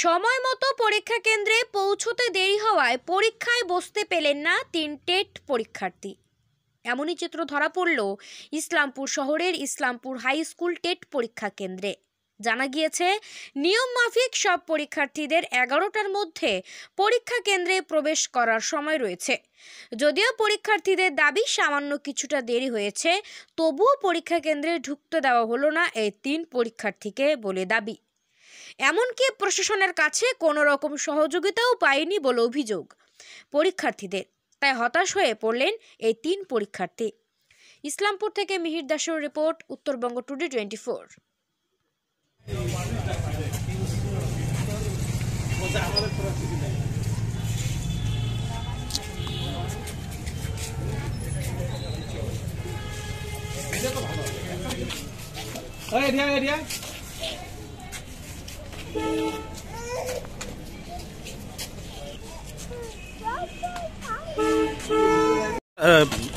সময় মতো পরীক্ষা কেন্দ্রে পৌঁছতে দেরি হওয়ায় পরীক্ষায় বসতে পেলেন না 3 টেট পরীক্ষার্থী। এমনই চিত্র ধরা পড়ল ইসলামপুর শহরের ইসলামপুর হাই স্কুল টেট পরীক্ষা কেন্দ্রে। জানা গিয়েছে, নিয়ম মাফিক সব পরীক্ষার্থীদের 11টার মধ্যে পরীক্ষা কেন্দ্রে প্রবেশ করার সময় রয়েছে। যদিও পরীক্ষার্থীদের দাবি সামান্য কিছুটা দেরি হয়েছে, তবুও পরীক্ষা কেন্দ্রে ঢুকতে দেওয়া হলো না এই 3 পরীক্ষার্থীকে বলে দাবি। এমনকি প্রশাসনের কাছে কোনো রকম সহযোগিতাও পায়নি বলে অভিযোগ পরীক্ষার্থীদের। তাই হতাশ হয়ে পড়লেন এই 3 পরীক্ষার্থী। ইসলামপুর থেকে মিহির দাসের রিপোর্ট, উত্তরবঙ্গ টুডে 24।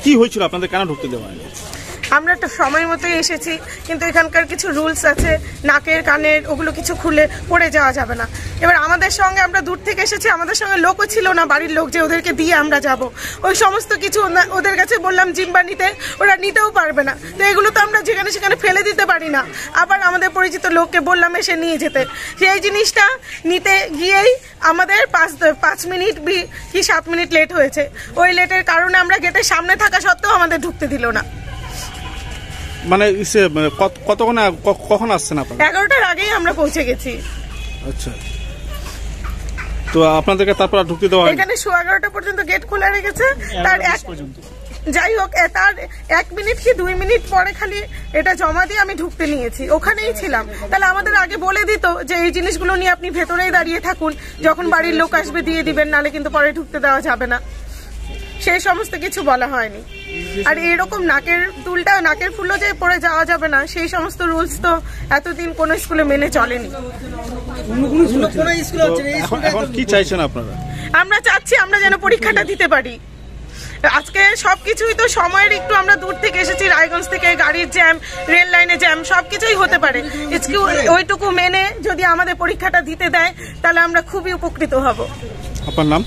কি হয়েছিল আপনাদের, কেন ঢুকতে দেওয়া হয়নি? আমরা একটা সময় মতোই এসেছি, কিন্তু এখানকার কিছু রুলস আছে, নাকের কানের ওগুলো কিছু খুলে পড়ে যাওয়া যাবে না। এবার আমাদের সঙ্গে, আমরা দূর থেকে এসেছি, আমাদের সঙ্গে লোকও ছিল না, বাড়ির লোক যে ওদেরকে দিয়ে আমরা যাব, ওই সমস্ত কিছু ওদের কাছে বললাম জিম্বা নিতে, ওরা নিতেও পারবে না। তো এগুলো তো আমরা যেখানে সেখানে ফেলে দিতে পারি না। আবার আমাদের পরিচিত লোককে বললাম এসে নিয়ে যেতে, সেই জিনিসটা নিতে গিয়েই আমাদের 5 মিনিট কি 7 মিনিট লেট হয়েছে। ওই লেটের কারণে আমরা গেটের সামনে থাকা সত্ত্বেও আমাদের ঢুকতে দিল না। মানে কখন আসছেন আপনারা? 11টার আগেই আমরা পৌঁছে গেছি। আচ্ছা, তো আপনাদেরকে তারপর ঢুকতে দেওয়া হয়নি? এখানে 11:15 পর্যন্ত গেট খোলা রেখেছে। তার যাই হোক, তার 1 মিনিট কি 2 মিনিট পরে খালি এটা জমা দিয়ে আমি ঢুকতে নিয়েছি, ওখানেই ছিলাম। তাহলে আমাদের আগে বলে দিত যে এই জিনিসগুলো নিয়ে আপনি ভেতরেই দাঁড়িয়ে থাকুন, যখন বাড়ির লোক আসবে দিয়ে দিবেন, নালে কিন্তু পরে ঢুকতে দেওয়া যাবে না। সেই সমস্ত কিছু বলা হয়নি। আর এরকম নাকের ফুলও যে পরে যাওয়া যাবে না, সেই সমস্ত রুলস তো এতদিন কোনো স্কুলে মেনে চলেনি। এখন কি চাইছেন আপনারা? আমরা চাচ্ছি আমরা যেন পরীক্ষাটা দিতে পারি। আজকে সবকিছুই তো সময়ের, একটু আমরা দূর থেকে এসেছি, রায়গঞ্জ থেকে, গাড়ির জ্যাম, রেল লাইনে জ্যাম, সবকিছুই হতে পারে। ওইটুকু মেনে যদি আমাদের পরীক্ষাটা দিতে দেয়, তাহলে আমরা খুবই উপকৃত হব। আপনার নাম?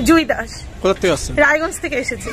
জুই দাস। কোথা থেকে আসছেন? রায়গঞ্জ থেকে এসেছি।